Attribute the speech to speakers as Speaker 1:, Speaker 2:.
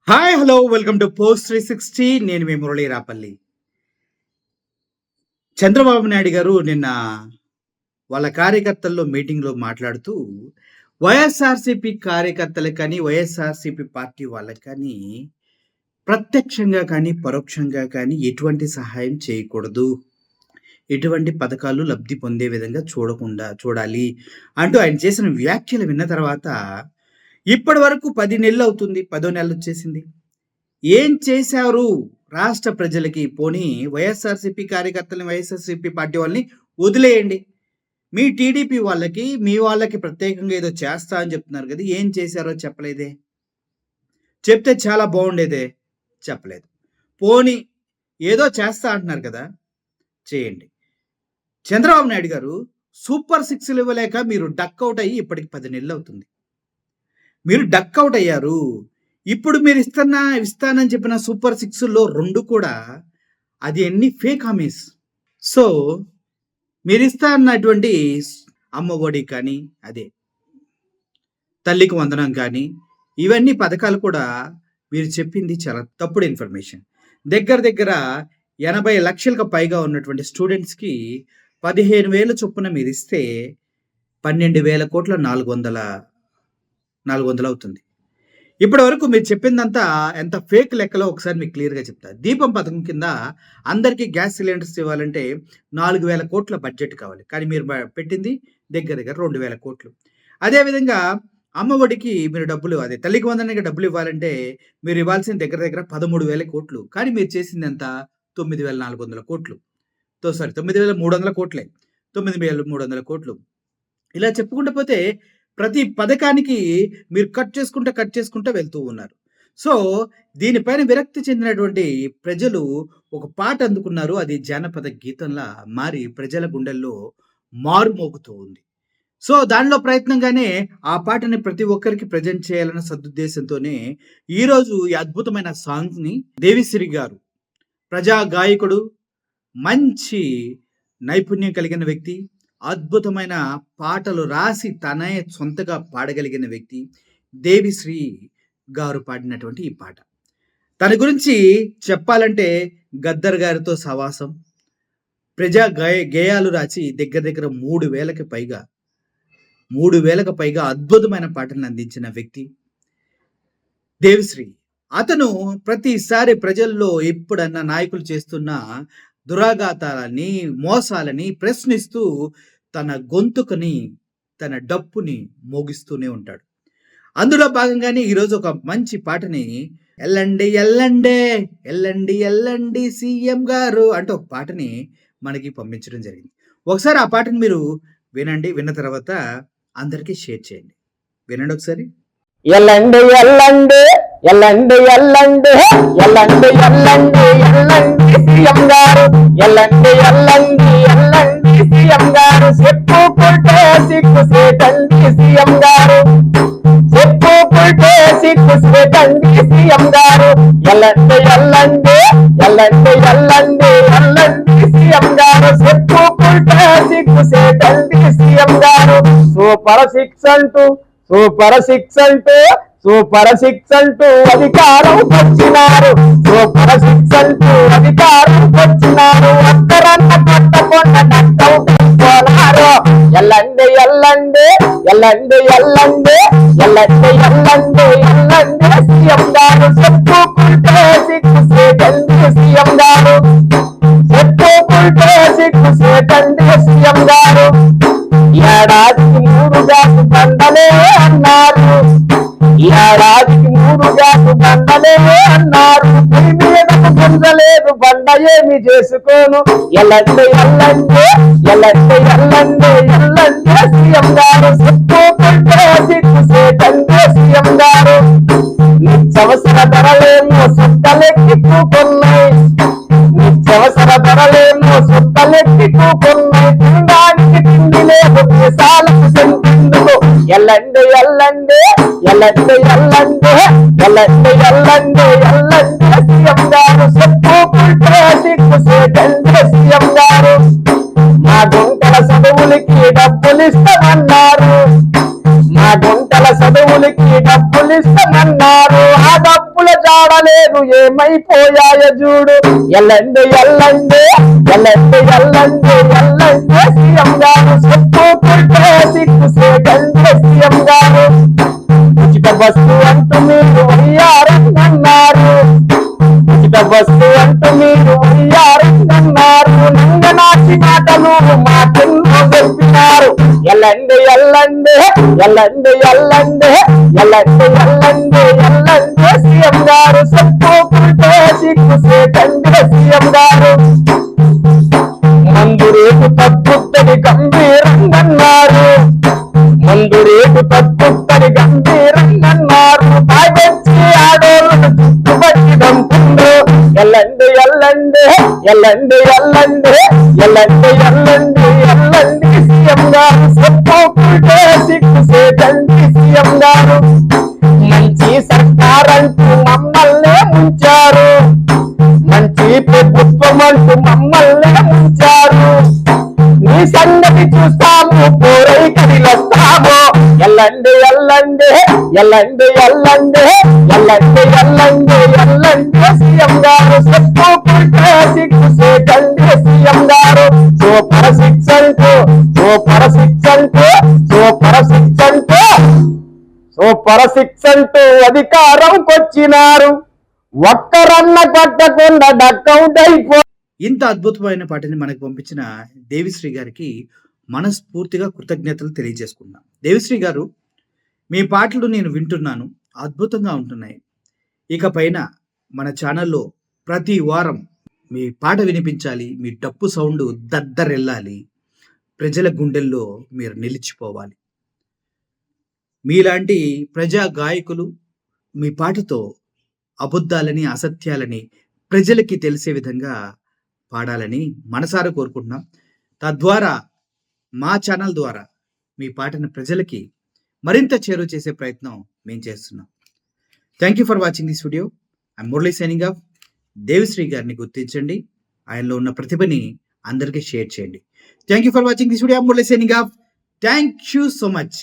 Speaker 1: Hi hello welcome to post 360. నేను మీ మురళీ రాపల్లి. చంద్రబాబు నాయుడు గారు నిన్న వాళ్ళ కార్యకర్తల్లో మీటింగ్లో మాట్లాడుతూ వైఎస్ఆర్సీపీ కార్యకర్తలకు కానీ వైఎస్ఆర్సీపీ పార్టీ వాళ్ళకి కానీ ప్రత్యక్షంగా కానీ పరోక్షంగా కానీ ఎటువంటి సహాయం చేయకూడదు, ఎటువంటి పథకాలు లబ్ధి పొందే విధంగా చూడాలి అంటూ ఆయన చేసిన వ్యాఖ్యలు విన్న తర్వాత ఇప్పటి వరకు 10 నెలలు అవుతుంది, 10వ నెల వచ్చేసింది. ఏం చేశారు రాష్ట్ర ప్రజలకి? పోనీ వైఎస్ఆర్సీపీ కార్యకర్తలని, వైఎస్ఆర్సీపీ పార్టీ వాళ్ళని వదిలేయండి. మీ టీడీపీ వాళ్ళకి, మీ వాళ్ళకి ప్రత్యేకంగా ఏదో చేస్తా అని చెప్తున్నారు కదా, ఏం చేశారో చెప్పలేదే. చెప్తే చాలా బాగుండేదే, చెప్పలేదు. పోనీ ఏదో చేస్తా అంటున్నారు కదా, చేయండి. చంద్రబాబు నాయుడు గారు సూపర్ 6లు ఇవ్వలేక మీరు డక్అవుట్ అయ్యి ఇప్పటికి 10 నెలలు అవుతుంది. మీరు డక్అవుట్ అయ్యారు. ఇప్పుడు మీరు ఇస్తానని చెప్పిన సూపర్ 6లో 2 కూడా అది అన్ని ఫేక్ హామీస్. సో మీరు ఇస్తా అన్నటువంటి అమ్మ ఒడి కానీ, అదే తల్లికి వందనం కానీ, ఇవన్నీ పథకాలు కూడా మీరు చెప్పింది చాలా తప్పుడు ఇన్ఫర్మేషన్. దగ్గర 80 లక్షలకు పైగా ఉన్నటువంటి స్టూడెంట్స్కి 15,000 చొప్పున మీరు ఇస్తే 12,000 కోట్ల 400 అవుతుంది. ఇప్పటి వరకు మీరు చెప్పిందంతా ఎంత ఫేక్ లెక్కలో ఒకసారి మీకు క్లియర్గా చెప్తా. దీపం పథకం కింద అందరికీ గ్యాస్ సిలిండర్స్ ఇవ్వాలంటే 4,000 కోట్ల బడ్జెట్ కావాలి, కానీ మీరు పెట్టింది దగ్గర 2,000 కోట్లు. అదేవిధంగా అమ్మ ఒడికి మీరు డబ్బులు, అదే తల్లికి వందనకి డబ్బులు ఇవ్వాలంటే మీరు ఇవ్వాల్సిన దగ్గర 13,000 కోట్లు, కానీ మీరు చేసింది ఎంత? 9,400 కోట్లు. 9,300 కోట్లే, 9,300 కోట్లు. ఇలా చెప్పుకుంటూ పోతే ప్రతి పథకానికి మీరు కట్ చేసుకుంటూ వెళ్తూ ఉన్నారు. సో దీనిపైన విరక్తి చెందినటువంటి ప్రజలు ఒక పాట అందుకున్నారు. అది జానపద గీతంలా మారి ప్రజల గుండెల్లో మారుమోగుతూ ఉంది. సో దానిలో ప్రయత్నంగానే ఆ పాటని ప్రతి ఒక్కరికి ప్రజెంట్ చేయాలన్న సదుద్దేశంతోనే ఈరోజు ఈ అద్భుతమైన సాంగ్ని దేవిశ్రీ గారు, ప్రజా గాయకుడు, మంచి నైపుణ్యం కలిగిన వ్యక్తి, అద్భుతమైన పాటలు రాసి తనే సొంతగా పాడగలిగిన వ్యక్తి దేవిశ్రీ గారు పాడినటువంటి ఈ పాట. తన గురించి చెప్పాలంటే గద్దర్ గారితో సవాసం, ప్రజా గేయాలు రాసి దగ్గర 3,000కి పైగా అద్భుతమైన పాటలను అందించిన వ్యక్తి దేవిశ్రీ. అతను ప్రతిసారి ప్రజల్లో ఎప్పుడన్నా నాయకులు చేస్తున్న దురాఘాతాలని, మోసాలని ప్రశ్నిస్తూ తన గొంతుకని, తన డప్పుని మోగిస్తూనే ఉంటాడు. అందులో భాగంగానే ఈరోజు ఒక మంచి పాటని ఎల్లండి సీఎం గారు అంటూ ఒక పాటని మనకి పంపించడం జరిగింది. ఒకసారి ఆ పాటని మీరు వినండి. విన్న తర్వాత అందరికీ షేర్ చేయండి. వినండి ఒకసారి.
Speaker 2: ఎల్లండి సీఎం గారు, ఎల్లండి సీఎం గారు, చెప్పుకుంటే సిగ్గు సేటండి సీఎం గారు, చెప్పుకుంటే సిగ్గు సేటండి సీఎం గారు, ఎల్లండి సీఎం గారు, చెప్పుకుంటే సిగ్గు సేటండి సీఎం గారు. సూపర్ సిక్స్ అంటూ అధికారం వచ్చినారు, అక్కరన్న పట్టకుండా డక్అవుట్ అయిపోనారు. ఎల్లండి సీఎం గారు, చెప్పుకుంటే సిగ్గు సేటండి సీఎం గారు, సీఎం గారు. ఏడాదికి 3 గ్యాస్ బండలే అన్నారు, పొయ్యి మీదకు గుంజలేదు, బండ ఏమి చేసుకోను. ఎల్లండి సీఎం గారు, చెప్పుకుంటే సిగ్గు సేటండి సీఎం గారు. నిత్యవసర ధరలేమో సుట్టలెక్కిపోకున్నాయి, తినడానికి తిండి లేదు, దేశాలకు చెందిందుకు. ఎల్లండి సీఎం గారు, చెప్పుకుంటే సిగ్గు సేటండి సీఎం గారు. మా గుంటల చదువులకి డబ్బులిస్తామన్నారు, ఆ డబ్బుల ఏమైపోయాయ చూడు. ఎల్లండి ఎల్లండి ఎల్లండి ఎల్లండి ఎల్లండి సీఎం గారు చెప్పుకుంటే సిక్కు సేకండి సీఎం గారు. ఉచిత బస్సు అంటూ మీరు అయ్యారన్నారు, ఉచిత బస్సు అంటూ మీరు అయ్యారన్నారు. నంగనాచి మాటలు మాటల్లో చెప్పినారు. ఎల్లండి ఎల్లండి ఎల్లండి ఎల్లండి ఎల్లండి ఎల్లండి ఎల్లండి సీఎం గారు చెప్పుకుంటే సిక్కు సేకండి సీఎం గారు. మందు రేటు తగ్గుతని గంభీరంగన్నారు, మందు రేటు తగ్గుతని గంభీరంగన్నారు. తాగొచ్చి ఆడోళ్ళు చుట్టుపట్టి దంపుండ్రు. ఎల్లండి ఎల్లండి ఎల్లండి ఎల్లండి ఎల్లండి ఎల్లండి ఎల్లండి సీఎం గారు చెప్పుకుంటే సిక్కు సేకండి సీఎం గారు. మంచి సర్కారంటూ మమ్మల్నే ముంచారు, మంచి ప్రభుత్వం అంటూ మమ్మల్ని ముంచారు. నీ సంగతి చూస్తాము, పోరై కదిలొస్తాము. ఎల్లండి ఎల్లండి ఎల్లండి ఎల్లండి ఎల్లండి ఎల్లండి ఎల్లండి సీఎం గారు చెప్పుకుంటే సిక్కు సేకండి సీఎం గారు. సూపర్ సిక్స్ అంటూ సూపర్ సిక్స్ అంటూ సూపర్ సిక్స్ అంటూ సూపర్ సిక్స్ అంటూ అధికారంకొచ్చినారు. ఒక్కరన్న కట్టకుండా డక్కౌట్ అయిపో.
Speaker 1: ఇంత అద్భుతమైన పాటని మనకు పంపించిన దేవిశ్రీ గారికి మనస్ఫూర్తిగా కృతజ్ఞతలు తెలియజేసుకున్నాం. దేవిశ్రీ గారు, మీ పాటలు నేను వింటున్నాను, అద్భుతంగా ఉంటున్నాయి. ఇక పైన మన ఛానల్లో ప్రతి వారం మీ పాట వినిపించాలి, మీ డప్పు సౌండ్ దద్దరెళ్ళాలి, ప్రజల గుండెల్లో మీరు నిలిచిపోవాలి. మీలాంటి ప్రజా గాయకులు మీ పాటతో అబద్ధాలని అసత్యాలని ప్రజలకి తెలిసే విధంగా పాడాలని మనసారా కోరుకుంటున్నాం. తద్వారా మా ఛానల్ ద్వారా మీ పాటను ప్రజలకి మరింత చేరువ చేసే ప్రయత్నం మేము చేస్తున్నాం. Thank you for watching this video. I'm Murali signing off. Devisri గారిని గుర్తించండి, ఆయనలో ఉన్న ప్రతిభని అందరికీ షేర్ చేయండి. Thank you for watching this video. I'm Murali signing off. Thank you so much.